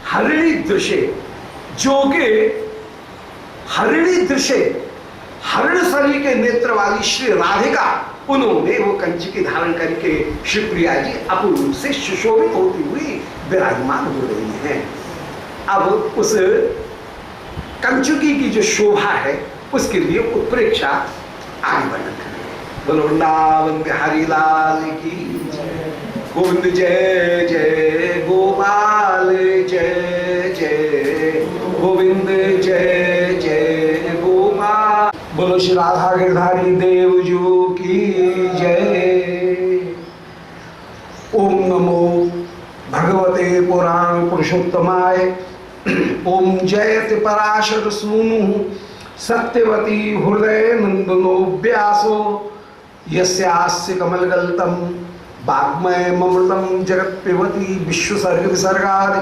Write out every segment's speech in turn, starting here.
हरिणी दृश्य, जो कि हरिणी दृश्य, हरिण शरीर के नेत्र वाली श्री राधिका, उन्होंने वो कंचुकी धारण करके श्री प्रिया जी अपूर्व रूप से सुशोभित होती हुई विराजमान हो रही हैं। अब उस कंचुकी की जो शोभा है उसके लिए उत्प्रेक्षा आगे वर्णन करेंगे। बोलो वृंदावन बिहारी लाल की जय, गोविंद जय जय गोपाल जय जय गोविंद जय जय गोपाल। बोलो श्री राधा गिरधारी देव जो की जय। ओम नमो भगवते पुराण पुरुषोत्तमाय। ओम जयति पराशर सूनु सत्यवती हृदय नंदनो व्यासो यस्यास्य कमलगल्तम वाग्मय ममृतम जगत पिबती विश्वसर्ग विसर्गादि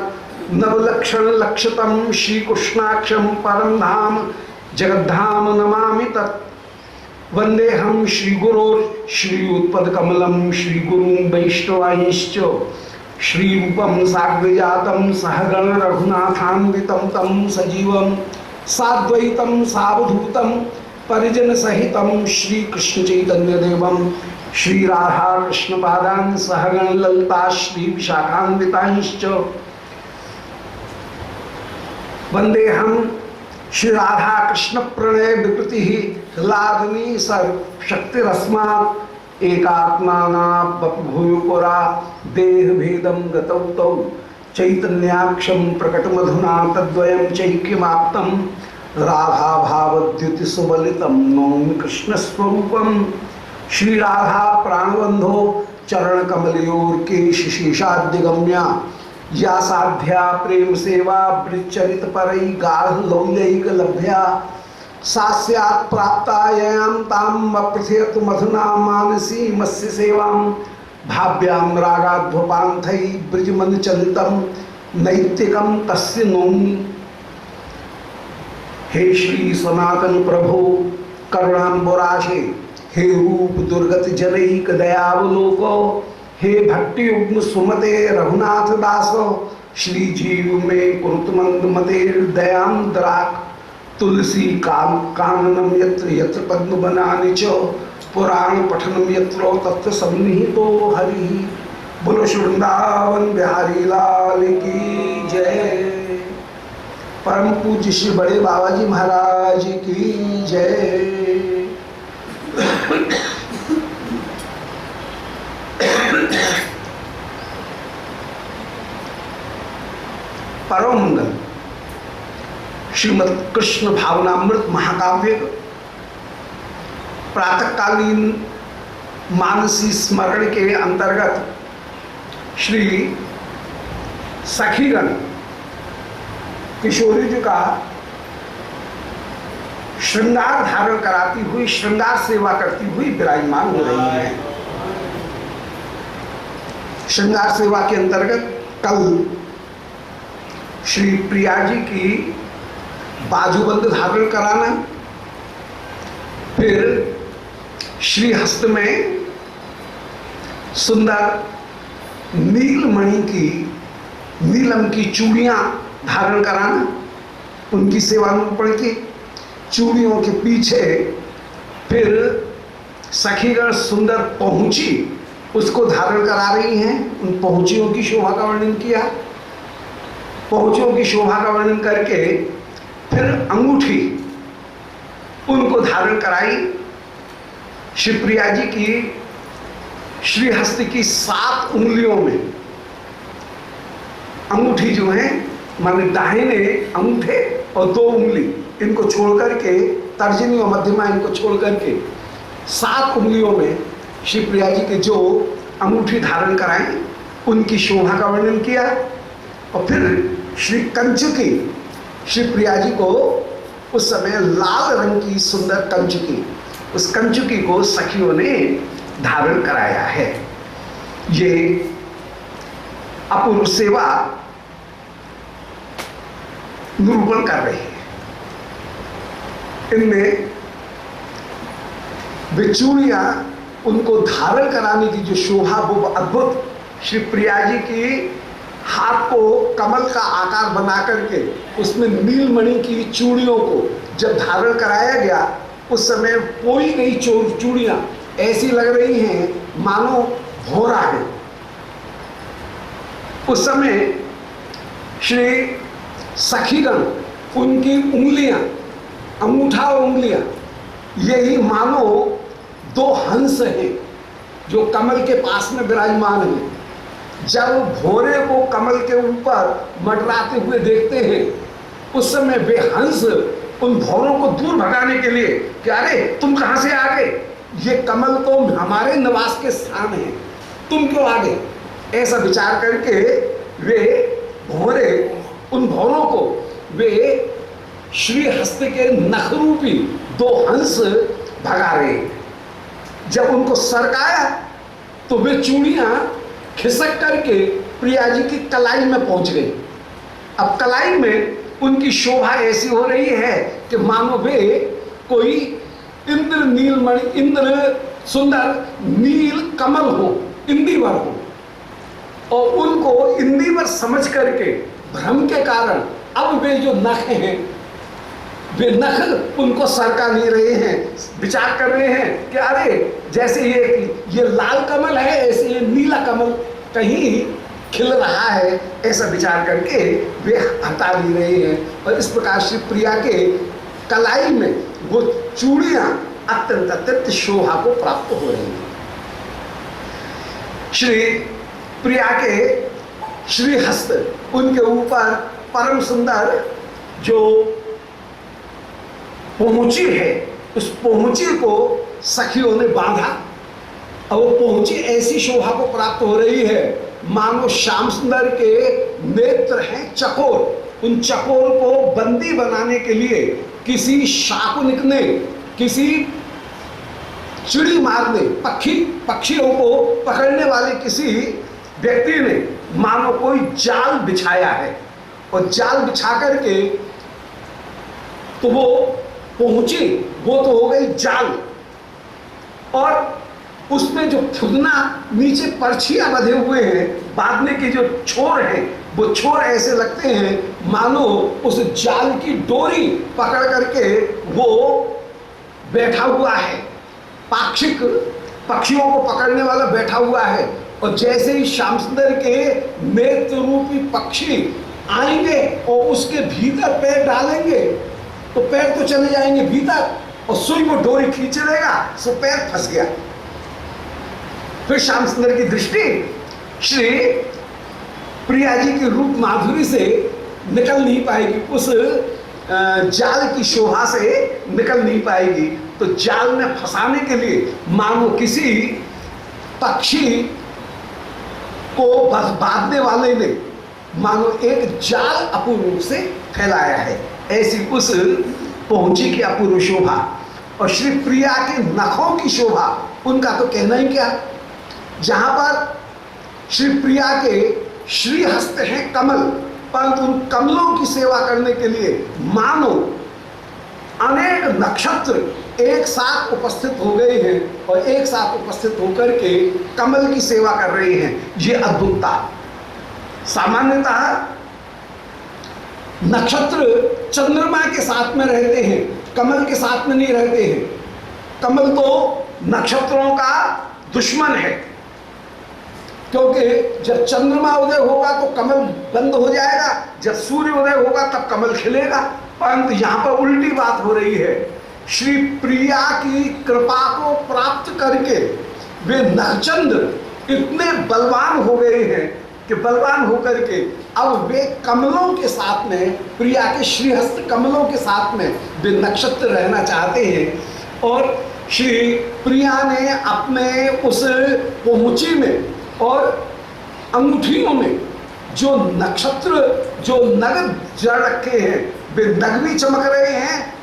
नवलक्षण लक्षतम श्रीकृष्णाक्षम परम धाम जगद्धाम नमामि तत्। वंदे हम श्रीगुरो श्रीयुत्पदकमलं श्रीगुरुं वैष्णवांश्च श्रीरूपं साग्रजातं सहगण रघुनाथान्वितं तं सजीवं साद्वैतं सावधूतं परिजन सहितं श्रीकृष्ण चैतन्य देवं श्री राधा कृष्ण पादान सहगण ललिता श्री विशाखान्वितांश्च वंदे हम श्री राधा कृष्ण प्रणय विकृति लादनी शक्तिरस्मात् एकात्माना बभूयुपुरा देह भेदम गतौ तौ चैतन्याक्षम प्रकट मधुना तद्वयं चैक्यमाप्तम राधा भावद्युति सुबलितम नौमि कृष्ण स्वरूपम। श्री राधा प्राणबंधो चरण कमलयोर केश शेषाद्यगम्या या साध्या प्रेम सेवा ब्रचरित परई गाढ़ लौल्यैक लभ्या सास्यात् प्राप्तायां ताम प्रथयतु मधुना मानसी मत्स्य सेवां भाव्यां रागाध्वपान्थै ब्रजमन चलितम नैतिकम तस्य नौमि। हे श्री सनातन प्रभो करुणाम्बुराशे, हे रूप दुर्गत जनैक दयावलोको, हे भक्ति युग्म सुमते रघुनाथ दासो श्री जीव में कुरुत मंद मते दयांद्राक तुलसी काननम यत्र यत्र पद्म बनानि च पुराण पठनम यत्र तत्र सन्निहितो हरि। बोलो वृंदावन बिहारी लाल की जय। परम पूज्य श्री बड़े बाबा जी महाराज की जय। परम मंगल श्रीमद कृष्ण भावनामृत महाकाव्य प्रातःकालीन मानसी स्मरण के अंतर्गत श्री सखीगण किशोरी जी का श्रृंगार धारण कराती हुई श्रृंगार सेवा करती हुई विराजमान हो रही है। श्रृंगार सेवा के अंतर्गत कल श्री प्रिया जी की बाजूबंद धारण कराना, फिर श्री हस्त में सुंदर नीलमणि की नीलम की चूड़ियां धारण कराना, उनकी सेवा निरूपण की। चूड़ियों के पीछे फिर सखीगण सुंदर पहुंची उसको धारण करा रही हैं। उन पहुंचियों की शोभा का वर्णन किया। पहुंचियों की शोभा का वर्णन करके फिर अंगूठी उनको धारण कराई। शिवप्रिया जी की श्रीहस्त की 7 उंगलियों में अंगूठी जो है, माने दाहिने अंगूठे और 2 उंगली इनको छोड़ करके, तर्जनी और मध्यमा इनको छोड़ करके 7 उंगलियों में शिवप्रिया जी के जो अंगूठी धारण कराएं उनकी शोभा का वर्णन किया। और फिर श्री कंचुकी, श्री प्रिया जी को उस समय लाल रंग की सुंदर कंचुकी, उस कंचुकी को सखियों ने धारण कराया है। ये अपूर्व सेवा निरूपण कर रही है। इनमें बिचूड़ियां उनको धारण कराने की जो शोभा, वो अद्भुत श्री प्रिया जी की हाथ को कमल का आकार बना करके उसमें नीलमणि की चूड़ियों को जब धारण कराया गया, उस समय कोई कई चूड़ियां ऐसी लग रही हैं मानो भौरा है। उस समय श्री सखीगण उनकी उंगलियां, अंगूठा और उंगलियां, यही मानो दो हंस हैं जो कमल के पास में विराजमान हैं। जब भौरे को कमल के ऊपर मंडराते हुए देखते हैं, उस समय वे हंस उन भौरों को दूर भगाने के लिए कि अरे तुम कहां से आ गए, ये कमल तो हमारे निवास के स्थान है, तुम क्यों आ गए, ऐसा विचार करके वे भौरे, उन भौरों को वे श्री हस्त के नख रूपी दो हंस भगा रहे। जब उनको सरकाया तो वे चूड़ियां खिसक करके प्रिया जी की कलाई में पहुंच गई। अब कलाई में उनकी शोभा ऐसी हो रही है कि मानो वे कोई इंद्र नीलमणि, इंद्र सुंदर नील कमल हो, इंदिवर हो। और उनको इंदिवर समझ करके भ्रम के कारण अब वे जो नख हैं, वे नख उनको सरका नहीं रहे हैं, विचार कर रहे हैं कि अरे जैसे ये लाल कमल है, ऐसे ये नीला कमल कहीं खिल रहा है, ऐसा विचार करके वे हटा नहीं रहे हैं। और इस प्रकार श्री प्रिया के कलाई में वो चूड़ियां अत्यंत अत्यंत शोभा को प्राप्त हो रही हैं। श्री प्रिया के श्री हस्त, उनके ऊपर परम सुंदर जो पहुंची है, उस पहुंची को सखियों ने बांधा और वो पहुंची ऐसी शोभा को प्राप्त हो रही है मानो श्याम सुंदर के नेत्र हैं चकोर। उन चकोर को बंदी बनाने के लिए किसी शाकुनिक ने, किसी चिड़ी मारने, पक्षियों को पकड़ने वाले किसी व्यक्ति ने मानो कोई जाल बिछाया है, और जाल बिछा करके तो वो पहुंची, वो तो हो गई जाल, और उसमें जो फुदना नीचे परछियां बंधे हुए हैं, बांधने के जो छोर हैं, वो छोर ऐसे लगते हैं मानो उस जाल की डोरी पकड़ करके वो बैठा हुआ है, पाक्षिक पक्षियों को पकड़ने वाला बैठा हुआ है। और जैसे ही श्याम सुंदर के नेत्र रूपी पक्षी आएंगे और उसके भीतर पैर डालेंगे तो पैर तो चले जाएंगे भीतर, और सुई वो डोरी खींच लेगा, सो पैर फंस गया। फिर श्याम सुंदर की दृष्टि श्री प्रिया जी की रूप माधुरी से निकल नहीं पाएगी, उस जाल की शोभा से निकल नहीं पाएगी। तो जाल में फंसाने के लिए मानो किसी पक्षी को बांधने वाले ने मानो एक जाल अपूर्व रूप से फैलाया है, ऐसी उस पहुंची की अपूर्व शोभा। और श्री प्रिया के नखों की शोभा, उनका तो कहना ही क्या। जहां पर श्री प्रिया के श्री हस्त हैं कमल, परंतु उन कमलों की सेवा करने के लिए मानो अनेक नक्षत्र एक साथ उपस्थित हो गए हैं और एक साथ उपस्थित होकर के कमल की सेवा कर रहे हैं। ये अद्भुतता। सामान्यतः नक्षत्र चंद्रमा के साथ में रहते हैं, कमल के साथ में नहीं रहते हैं। कमल तो नक्षत्रों का दुश्मन है, क्योंकि जब चंद्रमा उदय होगा तो कमल बंद हो जाएगा, जब सूर्य उदय होगा तब कमल खिलेगा। परंतु यहाँ पर उल्टी बात हो रही है। श्री प्रिया की कृपा को प्राप्त करके वे नखचंद्र इतने बलवान हो गए हैं कि बलवान होकर के अब वे कमलों के साथ में, प्रिया के श्रीहस्त कमलों के साथ में वे नक्षत्र रहना चाहते हैं। और श्री प्रिया ने अपने उस पहुंची में और अंगूठियों में जो नक्षत्र, जो नग जड़ रखे हैं, वे नग भी चमक रहे हैं,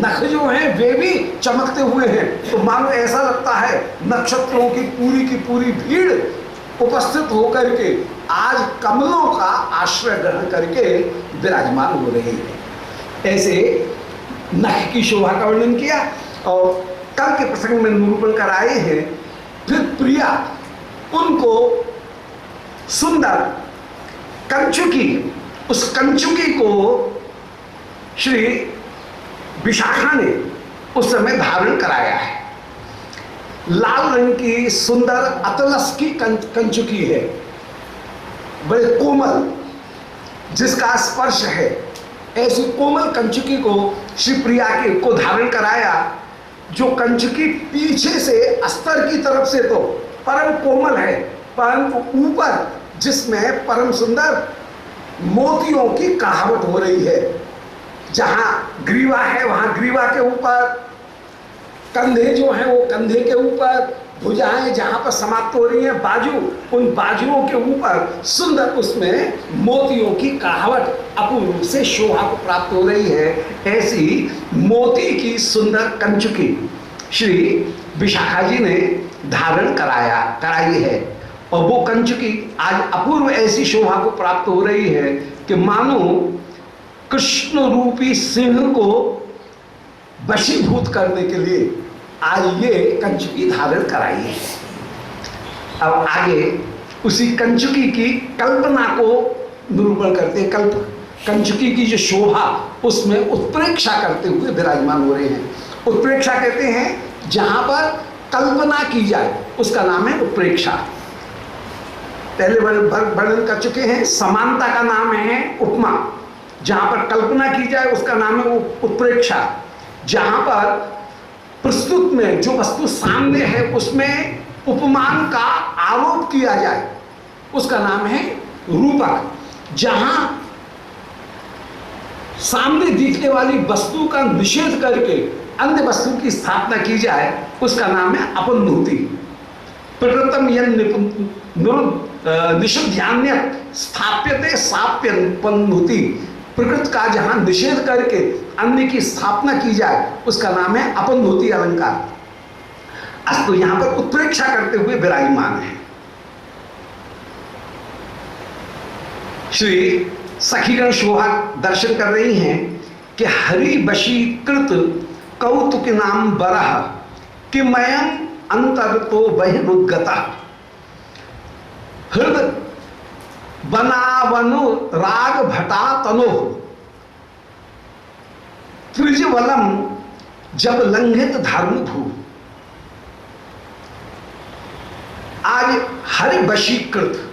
नख जो हैं वे भी चमकते हुए हैं। तो मानो ऐसा लगता है नक्षत्रों की पूरी भीड़ उपस्थित होकर के आज कमलों का आश्रय ग्रहण करके विराजमान हो रही है। ऐसे नख की शोभा का वर्णन किया और कल के प्रसंग में निरूपण कराए हैं। फिर प्रिया उनको सुंदर कंचुकी, उस कंचुकी को श्री विशाखा ने उस समय धारण कराया है। लाल रंग की सुंदर अतलस की कंचुकी है, बड़े कोमल, जिसका स्पर्श है। ऐसी कोमल कंचुकी को श्री प्रिया को धारण कराया, जो कंचुकी पीछे से अस्तर की तरफ से तो परम कोमल है, परंतु ऊपर जिसमें परम सुंदर मोतियों की कहावट हो रही है। जहां ग्रीवा है वहां ग्रीवा के ऊपर, कंधे जो हैं वो कंधे के ऊपर, भुजाएं जहां पर समाप्त हो रही हैं, बाजू, उन बाजुओं के ऊपर सुंदर उसमें मोतियों की कहावट अपूर्व रूप से शोभा को प्राप्त हो रही है। ऐसी मोती की सुंदर कंचुकी श्री विशाखा जी ने धारण कराई है। और वो कंचुकी आज अपूर्व ऐसी शोभा को प्राप्त हो रही है कि मानो कृष्ण रूपी सिंह को वशीभूत करने के लिए आज ये कंचुकी धारण कराई है। अब आगे उसी कंचुकी की कल्पना को निरूपण करते, कंचुकी की जो शोभा उसमें उत्प्रेक्षा करते हुए विराजमान हो रहे हैं। उत्प्रेक्षा कहते हैं जहां पर कल्पना की जाए उसका नाम है उत्प्रेक्षा। पहले वर्णन कर चुके हैं, समानता का नाम है उपमा, जहां पर कल्पना की जाए उसका नाम है उत्प्रेक्षा। जहां पर प्रस्तुत में जो वस्तु सामने है उसमें उपमान का आरोप किया जाए उसका नाम है रूपक। जहां सामने दिखने वाली वस्तु का निषेध करके अन्य वस्तु की स्थापना की जाए उसका नाम है अपनोति। प्रकृतम निषिध्यान्य स्थाप्यते साप्यपनोति। प्रकृत का जहां निषेध करके अन्य की स्थापना की जाए उसका नाम है अपनोति अलंकार। अस्तु यहां पर उत्प्रेक्षा करते हुए विराजमान है। श्री सखीगण शोभा दर्शन कर रही हैं कि हरि वशीकृत कौतुक नाम बरह कि मयम अंतर तो बहिरुद्गता हृदय बनावनु राग भटा तनो त्रिजवलम जब लंघित धर्म भू। आज हरि वशीकृत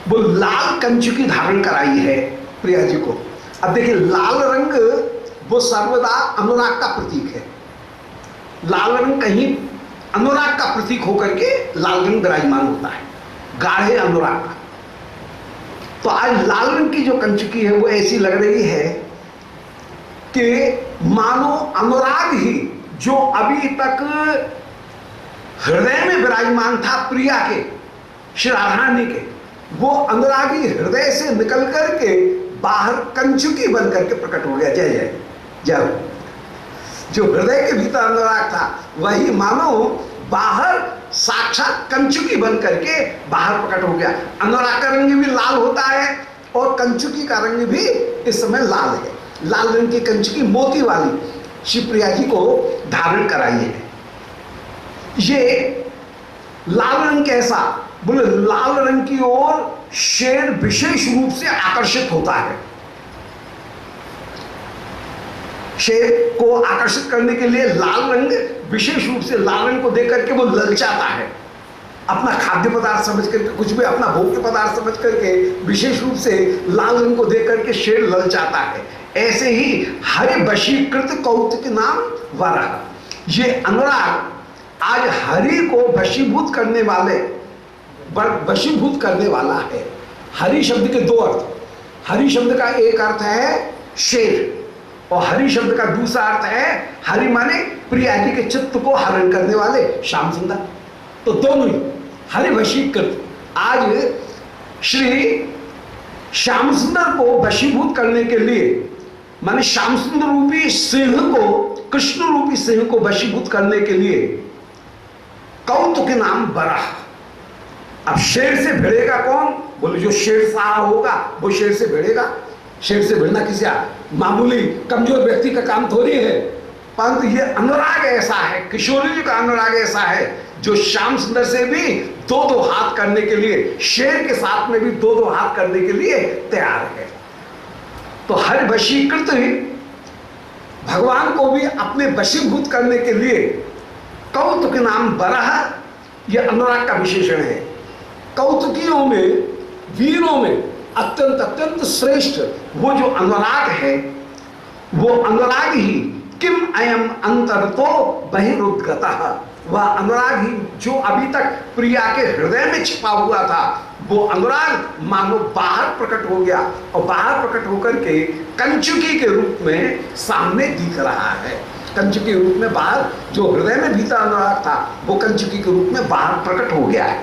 वो लाल कंचुकी धारण कराई है प्रिया जी को। अब देखिए लाल रंग वो सर्वदा अनुराग का प्रतीक है। लाल रंग कहीं अनुराग का प्रतीक होकर के लाल रंग विराजमान होता है, गाढ़े अनुराग का। तो आज लाल रंग की जो कंचुकी है वो ऐसी लग रही है कि मानो अनुराग ही जो अभी तक हृदय में विराजमान था प्रिया के, श्री राधारानी के, वो अनुरागी हृदय से निकल करके बाहर कंचुकी बन करके प्रकट हो गया। जय जय जय। जो हृदय के भीतर अनुराग था वही मानो बाहर साक्षात कंचुकी बन करके बाहर प्रकट हो गया। अनुराग का रंग भी लाल होता है और कंचुकी का रंग भी इस समय लाल है। लाल रंग की कंचुकी मोती वाली शिवप्रिया जी को धारण कराई है। ये लाल रंग कैसा, बोले लाल रंग की ओर शेर विशेष रूप से आकर्षित होता है। शेर को आकर्षित करने के लिए लाल रंग विशेष रूप से लाल रंग को देख करके वो ललचाता है। अपना खाद्य पदार्थ समझ करके, कुछ भी अपना भोग्य पदार्थ समझ करके विशेष रूप से लाल रंग को देख करके शेर ललचाता है। ऐसे ही हरि वशीकृत कौतुक नाम वरह, ये अनुराग आज हरि को वशीभूत करने वाले, वशीभूत करने वाला है। हरि शब्द के दो अर्थ। हरि शब्द का एक अर्थ है शेर और हरि शब्द का दूसरा अर्थ है, हरि माने प्रिया जी के चित्त को हरण करने वाले श्याम सुंदर। तो दोनों ही हरि वशीकृत। आज श्री श्याम सुंदर को वशीभूत करने के लिए, माने श्याम सुंदर रूपी सिंह को, कृष्ण रूपी सिंह को वशीभूत करने के लिए कौतुक नाम बरह। अब शेर से भिड़ेगा कौन, बोले जो शेर शाह होगा वो शेर से भिड़ेगा। शेर से भिड़ना किसी मामूली कमजोर व्यक्ति का काम थोड़ी है, परंतु ये अनुराग ऐसा है, किशोरी जी का अनुराग ऐसा है जो श्याम सुंदर से भी दो दो हाथ करने के लिए, शेर के साथ में भी दो दो हाथ करने के लिए तैयार है। तो हर वशीकृत ही भगवान को भी अपने वशीभूत करने के लिए कौतुक नाम बरह, यह अनुराग का विशेषण है। कौतुकियों में, वीरों में अत्यंत अत्यंत श्रेष्ठ वो जो अनुराग है, वो अनुराग ही किम अयम अंतरतो बहिरुद्गतः, वह अनुराग ही जो अभी तक प्रिया के हृदय में छिपा हुआ था, वो अनुराग मानो बाहर प्रकट हो गया और बाहर प्रकट होकर के कंचुकी के रूप में सामने दिख रहा है। कंचुकी के रूप में बाहर, जो हृदय में भीतर अनुराग था वो कंचुकी के रूप में बाहर प्रकट हो गया है।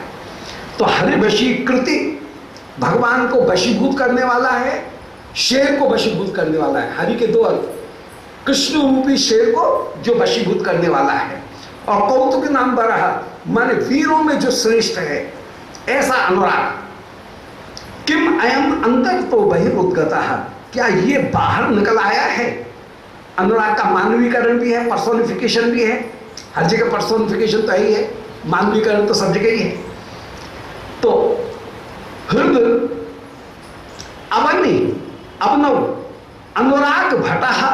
तो हरि वशीकृति भगवान को वशीभूत करने वाला है, शेर को वशीभूत करने वाला है। हरि के दो अर्थ, कृष्ण रूपी शेर को जो वशीभूत करने वाला है, और कौतुक नाम बरह माने वीरों में जो श्रेष्ठ है ऐसा अनुराग। किम अयम अंतर तो बहिरुद्गतः, क्या ये बाहर निकल आया है? अनुराग का मानवीकरण भी है, पर्सोनिफिकेशन भी है। हर जगह पर्सोनिफिकेशन तो ही है, मानवीकरण तो सब जगह ही है। तो हृदय अवनी अवनव अनुराग भटहा,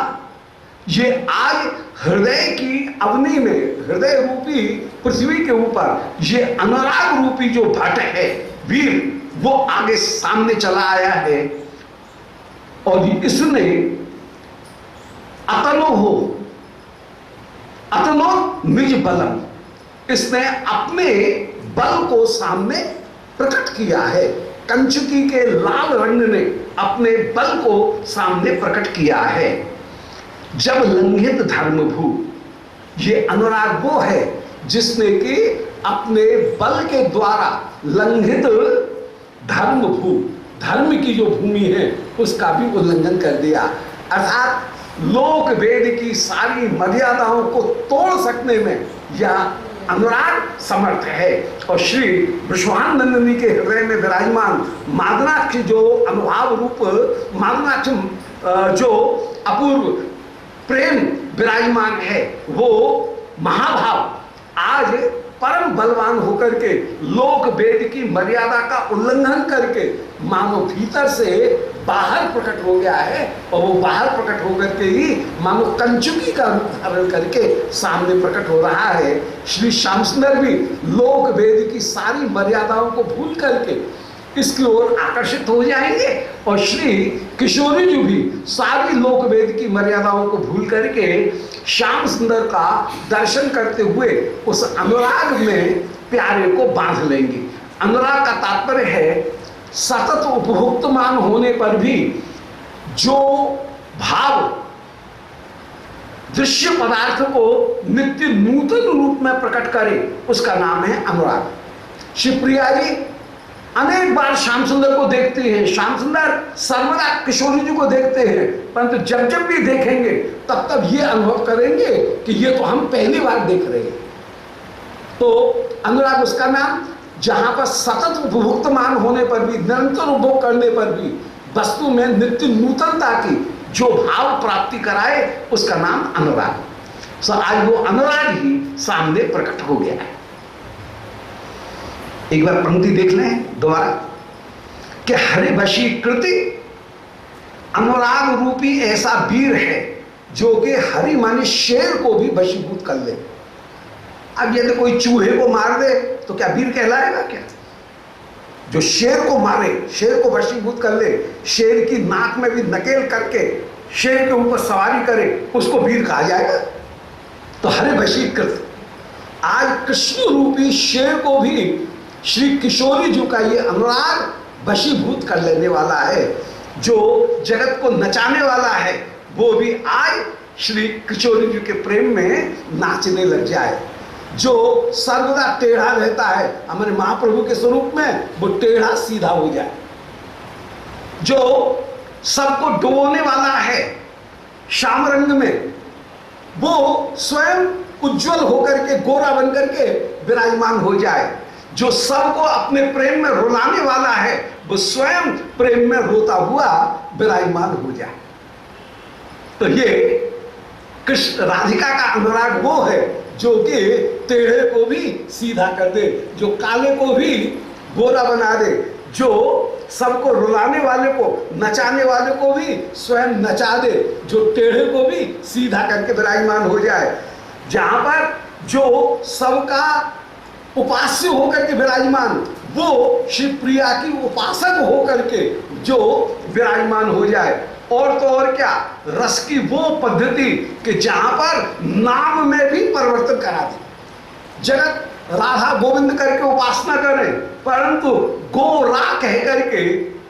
ये आज हृदय की अवनी में, हृदय रूपी पृथ्वी के ऊपर ये अनुराग रूपी जो भट है वीर, वो आगे सामने चला आया है। और इसने अतनो निज बलम, इसने अपने बल को सामने प्रकट किया है। कंचुकी के लाल रंग ने अपने बल को सामने प्रकट किया है। जब लंघित धर्म भू, ये अनुराग वो है जिसने कि अपने बल के द्वारा लंघित धर्म भू, धर्म की जो भूमि है उसका भी उल्लंघन कर दिया। अर्थात लोक वेद की सारी मर्यादाओं को तोड़ सकने में यह अनुराग समर्थ है। और श्री विश्वानंदिनी के हृदय में विराजमान मादनाक्ष जो अनुभाव रूप मादनाक्ष जो अपूर्व प्रेम विराजमान है, वो महाभाव आज परम बलवान होकर के लोक वेद की मर्यादा का उल्लंघन करके मानो भीतर से बाहर प्रकट हो गया है। और वो बाहर प्रकट होकर के ही मानो कंचुकी का रूप धारण करके सामने प्रकट हो रहा है। श्री श्याम सुंदर भी लोक वेद की सारी मर्यादाओं को भूल करके इसकी ओर आकर्षित हो जाएंगे, और श्री किशोरी जी भी सारी लोक वेद की मर्यादाओं को भूल करके श्याम सुंदर का दर्शन करते हुए उस अनुराग में प्यारे को बांध लेंगे। अनुराग का तात्पर्य है सतत उपभोक्तमान होने पर भी जो भाव दृश्य पदार्थ को नित्य नूतन रूप में प्रकट करे उसका नाम है अनुराग। शिवप्रिया जी अनेक बार श्याम सुंदर को देखते हैं, श्याम सुंदर सर्वदा किशोरी जी को देखते हैं, परंतु जब जब भी देखेंगे तब तब ये अनुभव करेंगे कि ये तो हम पहली बार देख रहे हैं। तो अनुराग उसका नाम, जहां पर सतत उपभोक्तमान होने पर भी, निरंतर उपभोग करने पर भी वस्तु में नित्य नूतनता की जो भाव प्राप्ति कराए उसका नाम अनुराग। सो आज वो अनुराग ही सामने प्रकट हो गया है। एक बार पंक्ति देख लें दोबारा कि हरि वशीकृति अनुराग रूपी ऐसा वीर है जो कि हरि माने शेर को भी वशीभूत कर ले। अब यदि कोई चूहे को मार दे तो क्या वीर कहलाएगा? क्या जो शेर को मारे, शेर को वशीभूत कर ले, शेर की नाक में भी नकेल करके शेर के ऊपर सवारी करे, उसको वीर कहा जाएगा? तो हरि वशीकृत आज कृष्ण रूपी शेर को भी श्री किशोरी जी का ये अनुराग वशीभूत कर लेने वाला है। जो जगत को नचाने वाला है वो भी आज श्री किशोरी जी के प्रेम में नाचने लग जाए। जो सर्वदा टेढ़ा रहता है हमारे महाप्रभु के स्वरूप में, वो टेढ़ा सीधा हो जाए। जो सबको डुबोने वाला है श्याम रंग में, वो स्वयं उज्जवल होकर के गोरा बन करके विराजमान हो जाए। जो सबको अपने प्रेम में रुलाने वाला है वो स्वयं प्रेम में रोता हुआ विराजमान हो जाए। तो ये कृष्ण राधिका का अनुराग वो है जो कि टेढ़े को भी सीधा कर दे, जो काले को भी गोरा बना दे, जो सबको रुलाने वाले को, नचाने वाले को भी स्वयं नचा दे, जो टेढ़े को भी सीधा करके विराजमान हो जाए, जहां पर जो सबका उपास्य होकर के विराजमान, वो श्री प्रिया की उपासक होकर के जो विराजमान हो जाए। और तो और क्या, रस की वो पद्धति कि जहां पर नाम में भी परिवर्तन करा दे। जगत राधा गोविंद करके उपासना करें, परंतु गोरा कह करके,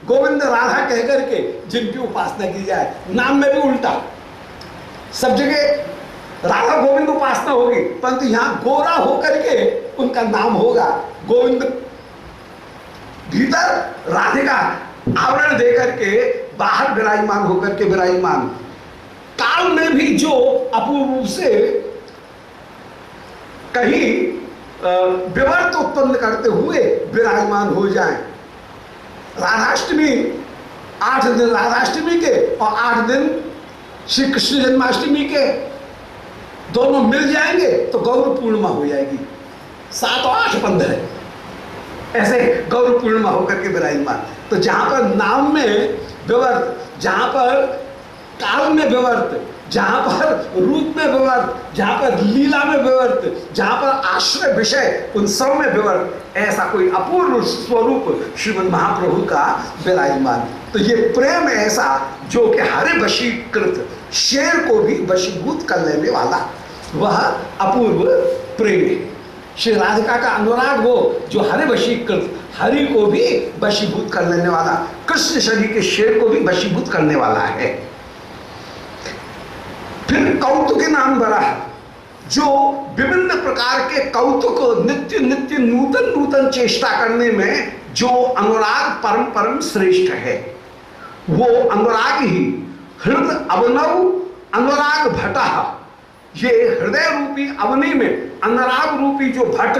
गोविंद राधा कह करके जिनकी उपासना की जाए, नाम में भी उल्टा। सब जगह राधा गोविंद उपासना होगी, परंतु यहां गोरा होकर के उनका नाम होगा। गोविंद भीतर राधे का आवरण दे करके बाहर विराजमान होकर के विराजमान। काल में भी जो अपूर्व रूप से कहीं विवर्त उत्पन्न करते हुए विराजमान हो जाएं। राधाष्टमी 8 दिन राधाष्टमी के और 8 दिन श्री कृष्ण जन्माष्टमी के दोनों मिल जाएंगे तो गौर पूर्णिमा हो जाएगी। 7 और 8 15 ऐसे गौर पूर्णिमा होकर के विराजमान। तो जहां पर नाम में विवर्त, जहां पर काल में विवर्त, जहां पर रूप में विवर्त, जहां पर लीला में विवर्त, जहां पर आश्रय विषय उन सब में विवर्त, ऐसा कोई अपूर्व स्वरूप श्रीमद् महाप्रभु का विराजमान। तो ये प्रेम ऐसा जो कि हरे वशीकृत शेर को भी वशीभूत कर लेने वाला वह अपूर्व प्रेम है। श्री राधिका का अनुराग वो जो हरे वशीकृत, हरि को भी वशीभूत कर लेने वाला, कृष्ण शरीर के शेर को भी वशीभूत करने वाला है। फिर कौतुक नाम बड़ा है, जो विभिन्न प्रकार के कौतुक, नित्य नित्य नूतन नूतन चेष्टा करने में जो अनुराग परम परम श्रेष्ठ है, वो अनुराग ही हृदय अवनव अनुराग भटा। ये हृदय रूपी अवनी में अनुराग रूपी जो भट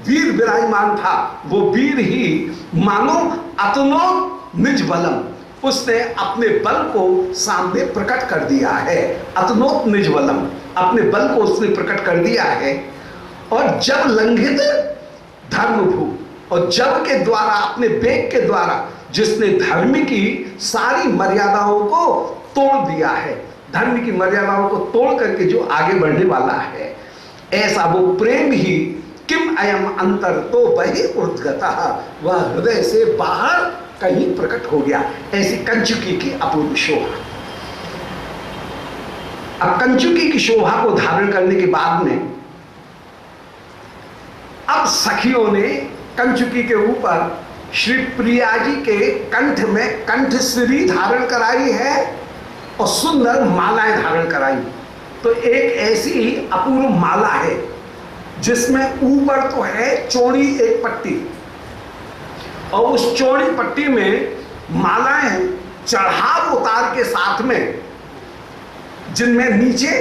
वीर विराजमान था, वो वीर ही मानो अतनो निज बलम, उसने अपने बल को सामने प्रकट कर दिया है। अतनोत निज बलम, अपने बल को उसने प्रकट कर दिया है। और जब लंघित धर्म भू, और जब के द्वारा, अपने वेग के द्वारा जिसने धर्म की सारी मर्यादाओं को तोड़ दिया है, धर्म की मर्यादाओं को तोड़ करके जो आगे बढ़ने वाला है, ऐसा वो प्रेम ही किम अयम अंतर तो वही उद्गता, वह हृदय से बाहर कहीं प्रकट हो गया। ऐसी कंचुकी की अपूर्व शोभा। अब कंचुकी की शोभा को धारण करने के बाद में अब सखियों ने कंचुकी के ऊपर श्री प्रिया जी के कंठ में कंठश्री धारण कराई है और सुंदर मालाएं धारण कराई। तो एक ऐसी अपूर्व माला है जिसमें ऊपर तो है चौड़ी एक पट्टी, और उस चौड़ी पट्टी में मालाएं चढ़ाव उतार के साथ में, जिनमें नीचे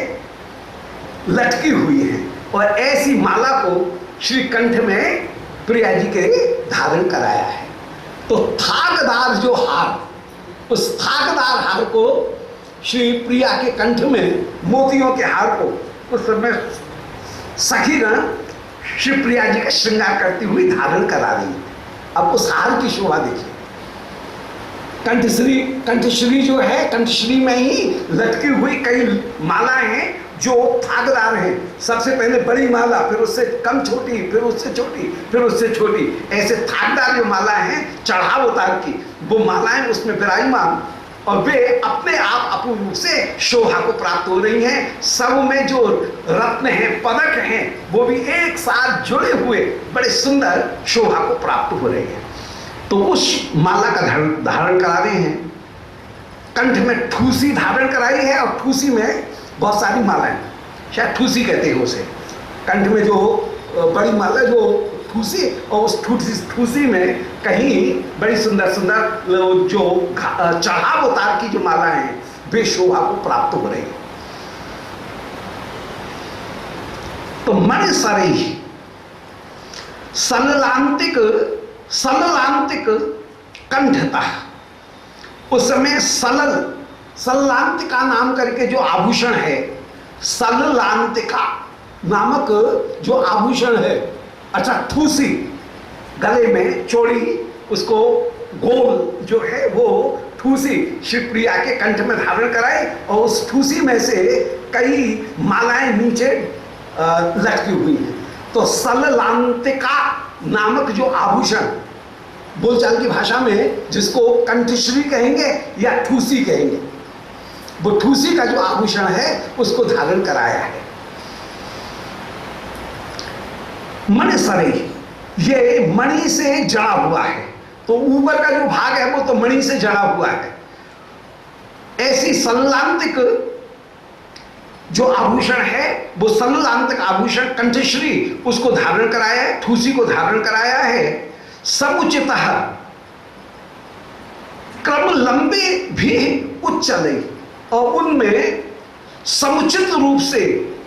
लटकी हुई है, और ऐसी माला को श्री कंठ में प्रिया जी के धारण कराया है। तो थाकदार जो हार, उस थाकदार हार को श्री प्रिया के कंठ में, मोतियों के हार को उस समय सखीगण श्री प्रिया जी का श्रृंगार करती हुई धारण करा रही। अब उस हार की शोभा देखिए। कंठश्री, कंठश्री जो है, कंठश्री में ही लटकी हुई कई मालाएं हैं जो थाकदार हैं। सबसे पहले बड़ी माला, फिर उससे कम छोटी, फिर उससे छोटी, फिर उससे छोटी, ऐसे थाकदार जो माला हैं चढ़ाव उतार की, वो मालाएं उसमें विराजमान, और वे अपने आप अपूर्व रूप से शोभा को प्राप्त हो रही हैं। सब में जो रत्न हैं, पदक हैं, वो भी एक साथ जुड़े हुए बड़े सुंदर शोभा को प्राप्त हो रहे हैं। तो उस माला का धारण करा रहे हैं। कंठ में ठूसी धारण कराई है, और ठूसी में बहुत सारी मालाएं, शायद ठूसी कहते हैं उसे। कंठ में जो बड़ी माला जो ठूसी, और उस ठूसी में कहीं बड़ी सुंदर सुंदर जो चढ़ाव उतार की जो माला है, वे शोभा को प्राप्त हो रही है। तो मन सरई सललांतिक कंठता, उस समय सललांतिका नाम करके जो आभूषण है, सललांतिका, नामक जो आभूषण है, अच्छा ठूसी गले में चौड़ी, उसको गोल जो है वो ठूसी श्री प्रिया के कंठ में धारण कराई और उस ठूसी में से कई मालाएं नीचे लटकी हुई हैं। तो सल्लांतिका नामक जो आभूषण, बोलचाल की भाषा में जिसको कंठश्री कहेंगे या ठूसी कहेंगे, वो ठूसी का जो आभूषण है उसको धारण कराया है। मणि सरे, ये मणि से जड़ा हुआ है, तो ऊपर का जो भाग है वो तो मणि से जड़ा हुआ है। ऐसी सल्लांतिक जो आभूषण है वो सल्लांतिक आभूषण कंठश्री उसको धारण कराया है, ठूसी को धारण कराया है। समुचित क्रम लंबे भी उच्चले, और उनमें समुचित रूप से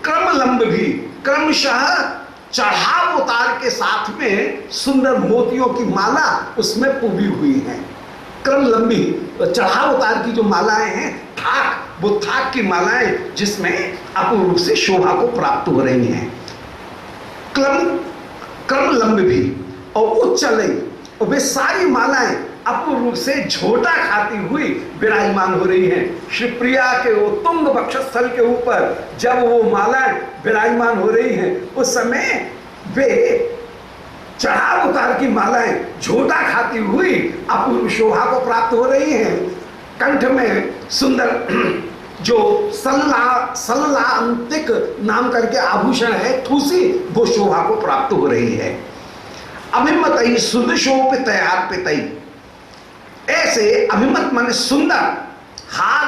क्रम लंब भी, क्रमशः चढ़ाव उतार के साथ में सुंदर मोतियों की माला उसमें पूरी हुई है। क्रम लंबी चढ़ाव उतार की जो मालाएं हैं, थाक, वो थाक की मालाएं जिसमें अपूर्व रूप से शोभा को प्राप्त हो रही हैं। क्रम लंब भी और उच्चले, और वे सारी मालाएं अपूर्व रूप से झोटा खाती हुई विराजमान हो रही हैं। श्री प्रिया के वो तुंग वक्षस्थल के ऊपर जब वो मालाएं विराजमान हो रही हैं, उस समय वे चढ़ाव उतार की मालाएं झोटा खाती हुई अपूर्व शोभा को प्राप्त हो रही हैं। कंठ में सुंदर जो सल्लांतिक नाम करके आभूषण है ठूसी, वो शोभा को प्राप्त हो रही है। अभिमत सुदशोपितयार पितई, ऐसे अभिमत माने सुंदर हार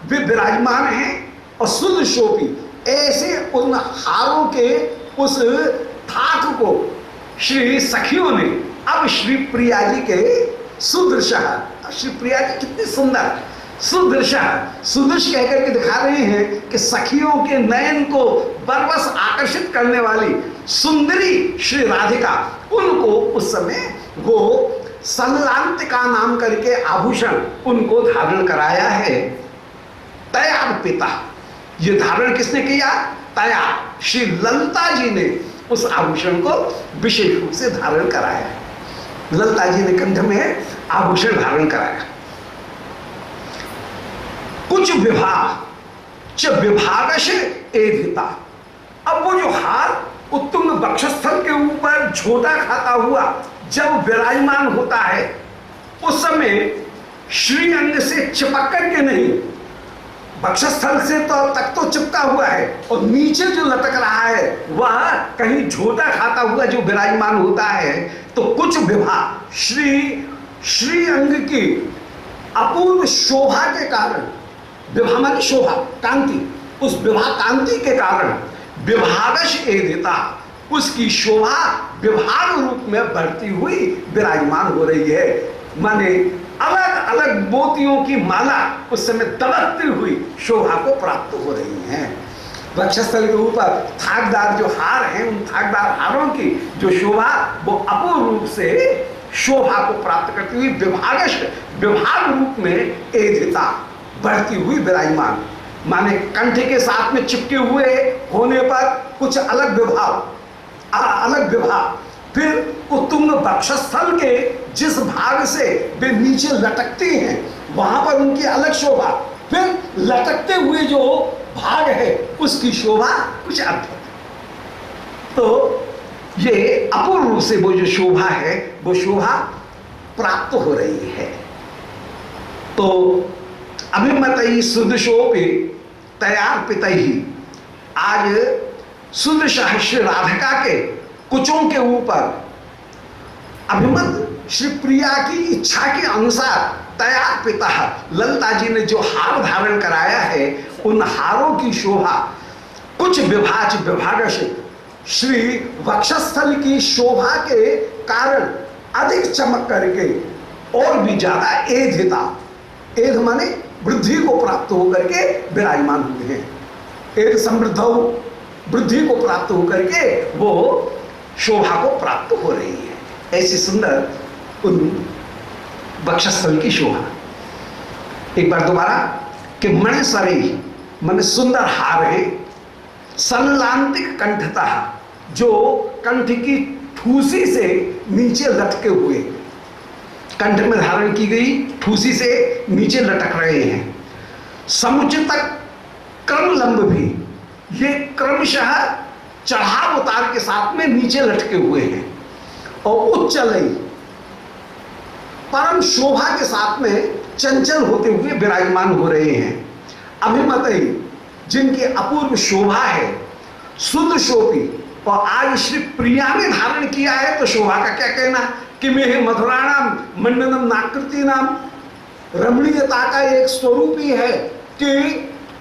वे विराजमान हैं, और शुद्ध शोभी, ऐसे उन हारों के उस थाक को श्री सखियों ने अब श्री प्रिया जी के सुदृश, श्री प्रिया जी कितनी सुंदर, सुदृश, सुदृश कहकर के दिखा रहे हैं कि सखियों के नयन को बरबस आकर्षित करने वाली सुंदरी श्री राधिका, उनको उस समय वो सल्लांतिका नाम करके आभूषण उनको धारण कराया है। तया पिता, ये धारण किसने किया? तया, श्री ललिता जी ने उस आभूषण को विशेष रूप से धारण कराया है। ललिता जी ने कंठ में आभूषण धारण कराया। कुछ विभागश एधिता, अब वो जो हार उत्तुंग वक्षस्थल के ऊपर झोटा खाता हुआ जब विराजमान होता है, उस समय श्री अंग से चिपक कर के नहीं, वक्षस्थल से तो तक तो चिपका हुआ है, और नीचे जो लटक रहा है वह कहीं झोटा खाता हुआ जो विराजमान होता है। तो कुछ विभा श्री अंग की अपूर्व शोभा के कारण, विभा माने शोभा, कांति, उस विभा कांति के कारण विभागश एधिता, उसकी शोभा विभाग रूप में बढ़ती हुई विराजमान हो रही है। माने अलग अलग मोतियों की माला उस समय दबकती हुई शोभा को प्राप्त हो रही हैं। वक्षस्थल के ऊपर थाकदार जो हार हैं, उन थाकदार हारों की जो शोभा वो अपूर्व रूप से शोभा को प्राप्त करती हुई विभाग रूप में एधिता, बढ़ती हुई विराजमान, माने कंठ के साथ में चिपके हुए होने पर कुछ अलग विभाग, फिर उत्तुंग वक्षस्थल के जिस भाग से वे नीचे लटकती हैं वहां पर उनकी अलग शोभा, फिर लटकते हुए जो भाग है उसकी शोभा कुछ अद्भुत। तो ये अपूर्व रूप से वो जो शोभा है वो शोभा प्राप्त हो रही है। तो अभिमत सुदशोपि तयार्पित ही, आज सुदृश श्री राधिका के कुचों के ऊपर अभिमत श्री प्रिया की इच्छा के अनुसार तैयार पिता ललिता जी ने जो हार धारण कराया है, उन हारों की शोभा कुछ विभागश श्री वक्षस्थल की शोभा के कारण अधिक चमक करके और भी ज्यादा एधिता, एध माने वृद्धि को प्राप्त होकर के विराजमान हुए हैं। एध समृद्ध वृद्धि को प्राप्त होकर के वो शोभा को प्राप्त हो रही है। ऐसी सुंदर उन वक्षस्थल की शोभा। एक बार दोबारा कि मणि सरे मन सुंदर हार है, सनलांतिक कंठता, जो कंठ की ठूसी से नीचे लटके हुए, कंठ में धारण की गई ठूसी से नीचे लटक रहे हैं। समुचित क्रम लंब भी, ये क्रमशः चढ़ाव उतार के साथ में नीचे लटके हुए हैं। और उच्चलई, परम शोभा के साथ में चंचल होते हुए विराजमान हो रहे हैं। अभिमतई, जिनकी अपूर्व शोभा है। शुद्ध शोभी, और आज श्री प्रिया ने धारण किया है तो शोभा का क्या कहना कि मेह मधुराणाम मंडनम नाकृति नाम, रमणीयता का एक स्वरूप ही है कि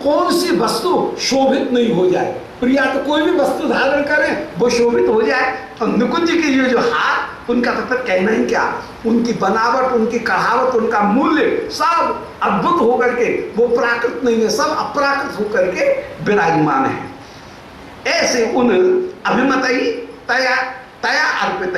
कौन सी वस्तु शोभित नहीं हो जाए। प्रिया तो कोई भी वस्तु धारण करें वो शोभित हो जाए। और निकुंज के ये जो हाथ, उनका तो फिर कहना ही क्या, उनकी बनावट, उनकी कढ़ावट, उनका मूल्य सब अद्भुत होकर के, वो प्राकृत नहीं है, सब अप्राकृत होकर के विराजमान है। ऐसे उन अभिमतई तया तया अर्पित